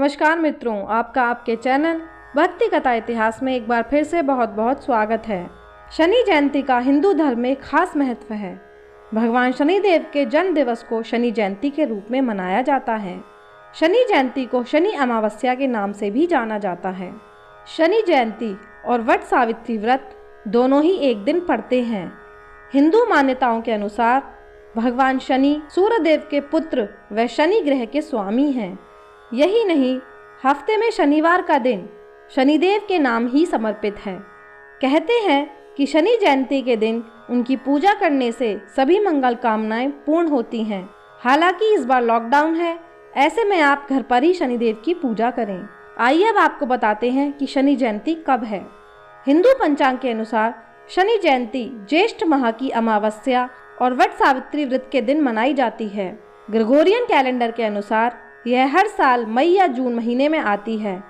नमस्कार मित्रों, आपका आपके चैनल भक्ति कथा इतिहास में एक बार फिर से बहुत बहुत स्वागत है। शनि जयंती का हिंदू धर्म में खास महत्व है। भगवान शनिदेव के जन्म दिवस को शनि जयंती के रूप में मनाया जाता है। शनि जयंती को शनि अमावस्या के नाम से भी जाना जाता है। शनि जयंती और वट सावित्री व्रत दोनों ही एक दिन पड़ते हैं। हिंदू मान्यताओं के अनुसार भगवान शनि सूर्यदेव के पुत्र व शनि ग्रह के स्वामी हैं। यही नहीं, हफ्ते में शनिवार का दिन शनिदेव के नाम ही समर्पित है। कहते हैं कि शनि जयंती के दिन उनकी पूजा करने से सभी मंगल कामनाएं पूर्ण होती हैं। हालांकि इस बार लॉकडाउन है, ऐसे में आप घर पर ही शनिदेव की पूजा करें। आइए अब आपको बताते हैं कि शनि जयंती कब है। हिंदू पंचांग के अनुसार शनि जयंती ज्येष्ठ माह की अमावस्या और वट सावित्री व्रत के दिन मनाई जाती है। ग्रेगोरियन कैलेंडर के अनुसार यह हर साल मई या जून महीने में आती है।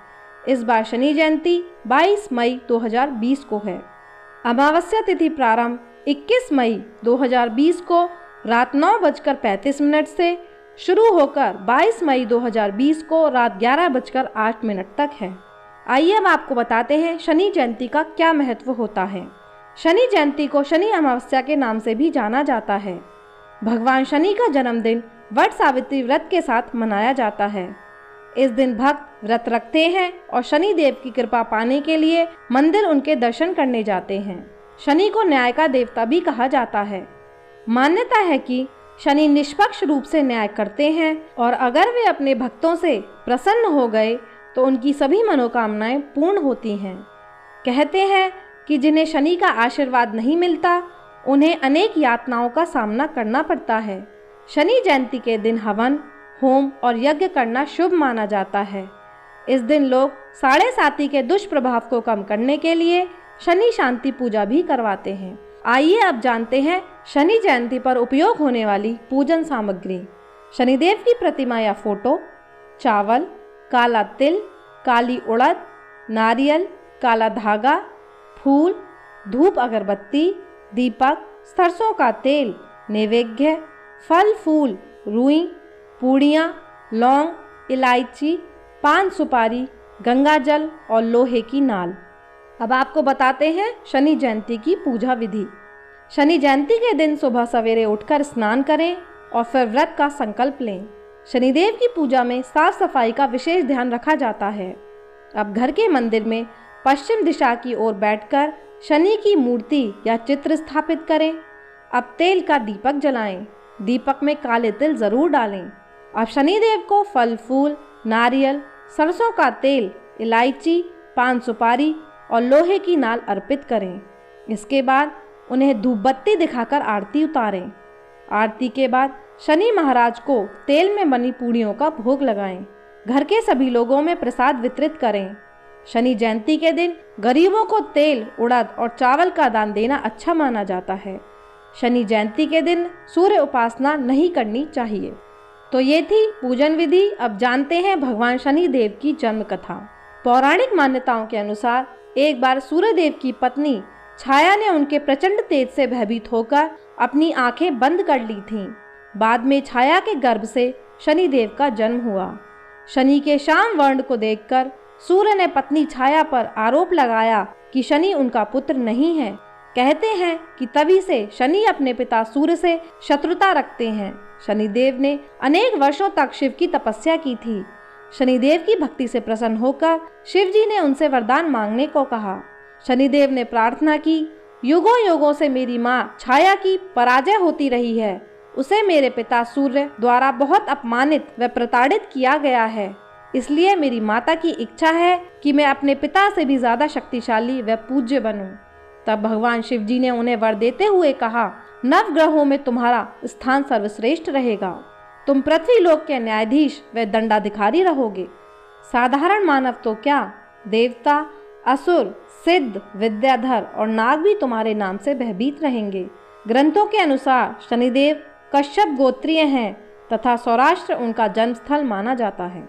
इस बार शनि जयंती 22 मई 2020 को है। अमावस्या तिथि प्रारंभ 21 मई 2020 को रात 9:35 से शुरू होकर 22 मई 2020 को रात 11:08 तक है। आइए अब आपको बताते हैं शनि जयंती का क्या महत्व होता है। शनि जयंती को शनि अमावस्या के नाम से भी जाना जाता है। भगवान शनि का जन्मदिन वट सावित्री व्रत के साथ मनाया जाता है। इस दिन भक्त व्रत रखते हैं और शनि देव की कृपा पाने के लिए मंदिर उनके दर्शन करने जाते हैं। शनि को न्याय का देवता भी कहा जाता है। मान्यता है कि शनि निष्पक्ष रूप से न्याय करते हैं और अगर वे अपने भक्तों से प्रसन्न हो गए तो उनकी सभी मनोकामनाएं पूर्ण होती हैं। कहते हैं कि जिन्हें शनि का आशीर्वाद नहीं मिलता उन्हें अनेक यातनाओं का सामना करना पड़ता है। शनि जयंती के दिन हवन, होम और यज्ञ करना शुभ माना जाता है। इस दिन लोग साढ़े साती के दुष्प्रभाव को कम करने के लिए शनि शांति पूजा भी करवाते हैं। आइए अब जानते हैं शनि जयंती पर उपयोग होने वाली पूजन सामग्री। शनिदेव की प्रतिमा या फोटो, चावल, काला तिल, काली उड़द, नारियल, काला धागा, फूल, धूप अगरबत्ती, दीपक, सरसों का तेल, नैवेद्य, फल फूल, रुई, पूड़ियाँ, लौंग, इलायची, पान सुपारी, गंगा जल और लोहे की नाल। अब आपको बताते हैं शनि जयंती की पूजा विधि। शनि जयंती के दिन सुबह सवेरे उठकर स्नान करें और फिर व्रत का संकल्प लें। शनिदेव की पूजा में साफ सफाई का विशेष ध्यान रखा जाता है। अब घर के मंदिर में पश्चिम दिशा की ओर बैठकर शनि की मूर्ति या चित्र स्थापित करें। अब तेल का दीपक जलाएं। दीपक में काले तिल जरूर डालें। अब शनिदेव को फल फूल, नारियल, सरसों का तेल, इलायची, पान सुपारी और लोहे की नाल अर्पित करें। इसके बाद उन्हें धूप बत्ती दिखाकर आरती उतारें। आरती के बाद शनि महाराज को तेल में बनी पूड़ियों का भोग लगाएं। घर के सभी लोगों में प्रसाद वितरित करें। शनि जयंती के दिन गरीबों को तेल, उड़द और चावल का दान देना अच्छा माना जाता है। शनि जयंती के दिन सूर्य उपासना नहीं करनी चाहिए। तो ये थी पूजन विधि। अब जानते हैं भगवान शनि देव की जन्म कथा। पौराणिक मान्यताओं के अनुसार एक बार सूर्यदेव की पत्नी छाया ने उनके प्रचंड तेज से भयभीत होकर अपनी आंखें बंद कर ली थीं। बाद में छाया के गर्भ से शनिदेव का जन्म हुआ। शनि के श्याम वर्ण को देखकर सूर्य ने पत्नी छाया पर आरोप लगाया कि शनि उनका पुत्र नहीं है। कहते हैं कि तभी से शनि अपने पिता सूर्य से शत्रुता रखते हैं। शनिदेव ने अनेक वर्षों तक शिव की तपस्या की थी। शनिदेव की भक्ति से प्रसन्न होकर शिव जी ने उनसे वरदान मांगने को कहा। शनिदेव ने प्रार्थना की, युगों युगों से मेरी माँ छाया की पराजय होती रही है। उसे मेरे पिता सूर्य द्वारा बहुत अपमानित व प्रताड़ित किया गया है। इसलिए मेरी माता की इच्छा है कि मैं अपने पिता से भी ज्यादा शक्तिशाली व पूज्य बनूं। तब भगवान शिव जी ने उन्हें वर देते हुए कहा, नव ग्रहों में तुम्हारा स्थान सर्वश्रेष्ठ रहेगा। तुम पृथ्वी लोक के न्यायाधीश व दंडाधिकारी रहोगे। साधारण मानव तो क्या, देवता, असुर, सिद्ध, विद्याधर और नाग भी तुम्हारे नाम से भयभीत रहेंगे। ग्रंथों के अनुसार शनिदेव कश्यप गोत्रीय हैं तथा सौराष्ट्र उनका जन्मस्थल माना जाता है।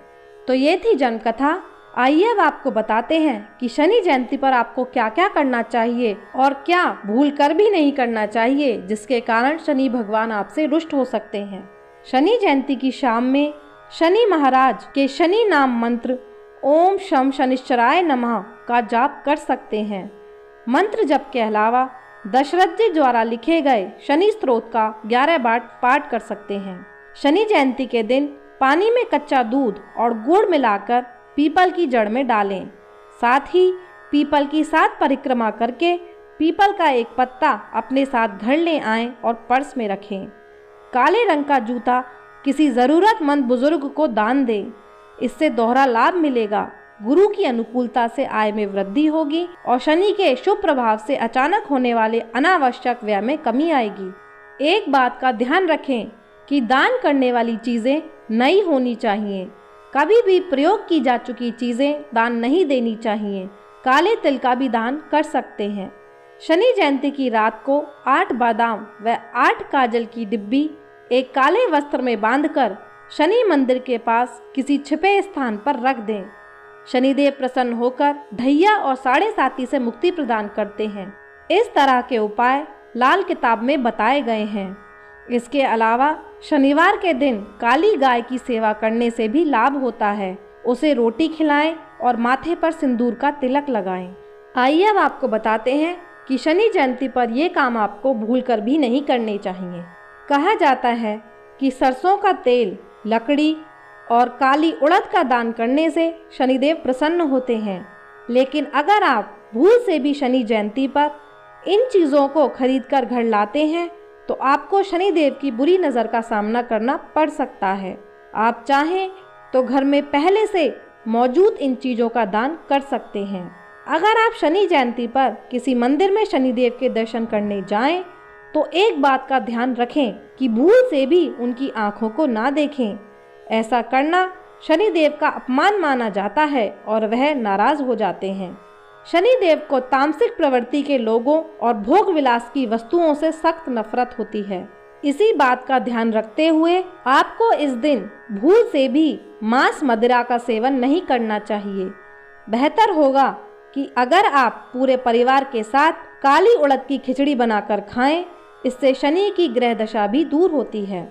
तो ये थी जन्म कथा। आइए अब आपको बताते हैं कि शनि जयंती पर आपको क्या क्या करना चाहिए और क्या भूल कर भी नहीं करना चाहिए, जिसके कारण शनि भगवान आपसे रुष्ट हो सकते हैं। शनि जयंती की शाम में शनि महाराज के शनि नाम मंत्र ओम शम शनिश्चराय नमः का जाप कर सकते हैं। मंत्र जप के अलावा दशरथ जी द्वारा लिखे गए शनि स्तोत्र का 11 बार पाठ कर सकते हैं। शनि जयंती के दिन पानी में कच्चा दूध और गुड़ मिलाकर पीपल की जड़ में डालें। साथ ही पीपल की 7 परिक्रमा करके पीपल का एक पत्ता अपने साथ घर ले आएं और पर्स में रखें। काले रंग का जूता किसी ज़रूरतमंद बुजुर्ग को दान दें। इससे दोहरा लाभ मिलेगा। गुरु की अनुकूलता से आय में वृद्धि होगी और शनि के शुभ प्रभाव से अचानक होने वाले अनावश्यक व्यय में कमी आएगी। एक बात का ध्यान रखें कि दान करने वाली चीज़ें नई होनी चाहिए। कभी भी प्रयोग की जा चुकी चीज़ें दान नहीं देनी चाहिए। काले तिल का भी दान कर सकते हैं। शनि जयंती की रात को 8 बादाम व 8 काजल की डिब्बी एक काले वस्त्र में बांधकर शनि मंदिर के पास किसी छिपे स्थान पर रख दें। शनिदेव प्रसन्न होकर ढैया और साढ़े साती से मुक्ति प्रदान करते हैं। इस तरह के उपाय लाल किताब में बताए गए हैं। इसके अलावा शनिवार के दिन काली गाय की सेवा करने से भी लाभ होता है। उसे रोटी खिलाएं और माथे पर सिंदूर का तिलक लगाएं। आइए अब आपको बताते हैं कि शनि जयंती पर ये काम आपको भूलकर भी नहीं करने चाहिए। कहा जाता है कि सरसों का तेल, लकड़ी और काली उड़द का दान करने से शनिदेव प्रसन्न होते हैं। लेकिन अगर आप भूल से भी शनि जयंती पर इन चीज़ों को खरीदकर घर लाते हैं तो आपको शनिदेव की बुरी नज़र का सामना करना पड़ सकता है। आप चाहें तो घर में पहले से मौजूद इन चीज़ों का दान कर सकते हैं। अगर आप शनि जयंती पर किसी मंदिर में शनिदेव के दर्शन करने जाएं तो एक बात का ध्यान रखें कि भूल से भी उनकी आंखों को ना देखें। ऐसा करना शनिदेव का अपमान माना जाता है और वह नाराज हो जाते हैं। शनिदेव को तामसिक प्रवृत्ति के लोगों और भोग विलास की वस्तुओं से सख्त नफरत होती है। इसी बात का ध्यान रखते हुए आपको इस दिन भूल से भी मांस मदिरा का सेवन नहीं करना चाहिए। बेहतर होगा कि अगर आप पूरे परिवार के साथ काली उड़द की खिचड़ी बनाकर खाएं। इससे शनि की ग्रह दशा भी दूर होती है।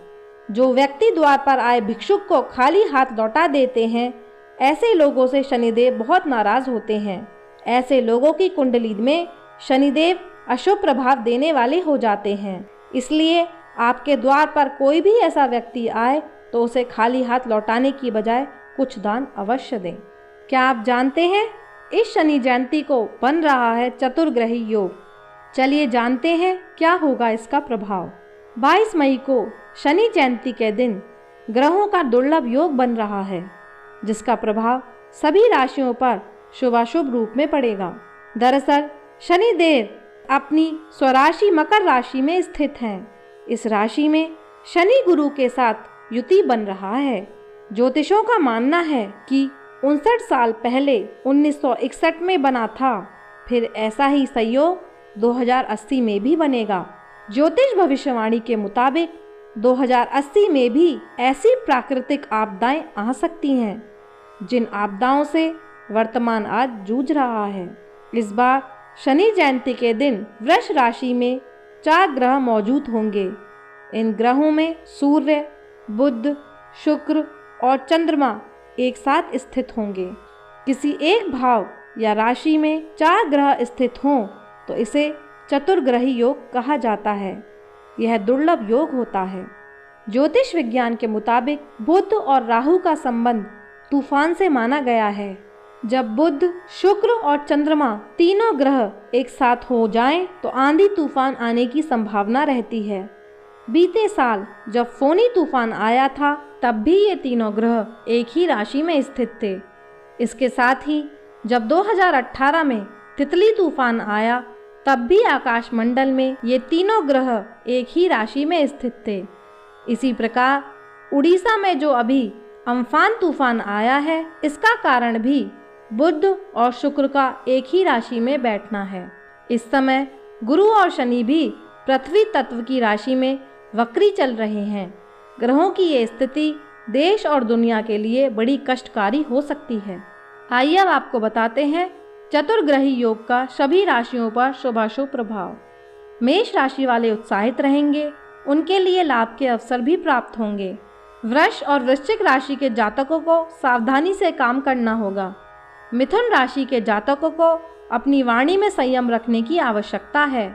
जो व्यक्ति द्वार पर आए भिक्षुक को खाली हाथ लौटा देते हैं, ऐसे लोगों से शनिदेव बहुत नाराज होते हैं। ऐसे लोगों की कुंडली में शनिदेव अशुभ प्रभाव देने वाले हो जाते हैं। इसलिए आपके द्वार पर कोई भी ऐसा व्यक्ति आए तो उसे खाली हाथ लौटाने की बजाय कुछ दान अवश्य दें। क्या आप जानते हैं इस शनि जयंती को बन रहा है चतुर्ग्रही योग। चलिए जानते हैं क्या होगा इसका प्रभाव। 22 मई को शनि जयंती के दिन ग्रहों का दुर्लभ योग बन रहा है, जिसका प्रभाव सभी राशियों पर शुभाशुभ रूप में पड़ेगा। दरअसल शनिदेव अपनी स्वराशि मकर राशि में स्थित हैं। इस राशि में शनि गुरु के साथ युति बन रहा है। ज्योतिषों का मानना है कि 59 साल पहले 1961 में बना था, फिर ऐसा ही संयोग 2080 में भी बनेगा। ज्योतिष भविष्यवाणी के मुताबिक 2080 में भी ऐसी प्राकृतिक आपदाएं आ सकती हैं, जिन आपदाओं से वर्तमान आज जूझ रहा है। इस बार शनि जयंती के दिन वृष राशि में 4 ग्रह मौजूद होंगे। इन ग्रहों में सूर्य, बुध, शुक्र और चंद्रमा एक साथ स्थित होंगे। किसी एक भाव या राशि में 4 ग्रह स्थित हों तो इसे चतुर्ग्रही योग कहा जाता है। यह दुर्लभ योग होता है। ज्योतिष विज्ञान के मुताबिक बुध और राहु का संबंध तूफान से माना गया है। जब बुध, शुक्र और चंद्रमा तीनों ग्रह एक साथ हो जाएं तो आंधी तूफान आने की संभावना रहती है। बीते साल जब फोनी तूफान आया था तब भी ये तीनों ग्रह एक ही राशि में स्थित थे। इसके साथ ही जब 2018 में तितली तूफान आया तब भी आकाश मंडल में ये तीनों ग्रह एक ही राशि में स्थित थे। इसी प्रकार उड़ीसा में जो अभी अम्फान तूफान आया है, इसका कारण भी बुध और शुक्र का एक ही राशि में बैठना है। इस समय गुरु और शनि भी पृथ्वी तत्व की राशि में वक्री चल रहे हैं। ग्रहों की ये स्थिति देश और दुनिया के लिए बड़ी कष्टकारी हो सकती है। आइए अब आपको बताते हैं चतुर्ग्रही योग का सभी राशियों पर शुभाशुभ प्रभाव। मेष राशि वाले उत्साहित रहेंगे, उनके लिए लाभ के अवसर भी प्राप्त होंगे। वृष और वृश्चिक राशि के जातकों को सावधानी से काम करना होगा। मिथुन राशि के जातकों को अपनी वाणी में संयम रखने की आवश्यकता है।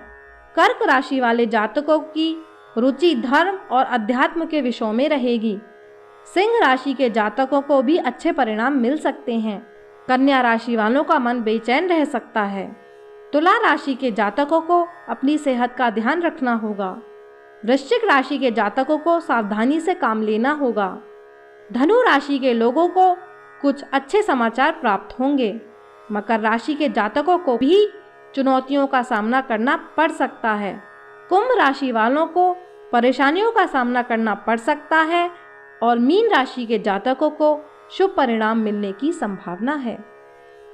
कर्क राशि वाले जातकों की रुचि धर्म और अध्यात्म के विषयों में रहेगी। सिंह राशि के जातकों को भी अच्छे परिणाम मिल सकते हैं। कन्या राशि वालों का मन बेचैन रह सकता है। तुला राशि के जातकों को अपनी सेहत का ध्यान रखना होगा। वृश्चिक राशि के जातकों को सावधानी से काम लेना होगा। धनु राशि के लोगों को कुछ अच्छे समाचार प्राप्त होंगे। मकर राशि के जातकों को भी चुनौतियों का सामना करना पड़ सकता है। कुंभ राशि वालों को परेशानियों का सामना करना पड़ सकता है और मीन राशि के जातकों को शुभ परिणाम मिलने की संभावना है।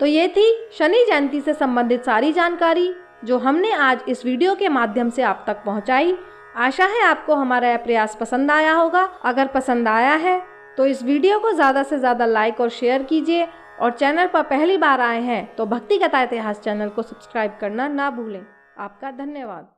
तो ये थी शनि जयंती से संबंधित सारी जानकारी जो हमने आज इस वीडियो के माध्यम से आप तक पहुंचाई। आशा है आपको हमारा यह प्रयास पसंद आया होगा। अगर पसंद आया है तो इस वीडियो को ज़्यादा से ज़्यादा लाइक और शेयर कीजिए और चैनल पर पहली बार आए हैं तो भक्ति कथा इतिहास चैनल को सब्सक्राइब करना ना भूलें। आपका धन्यवाद।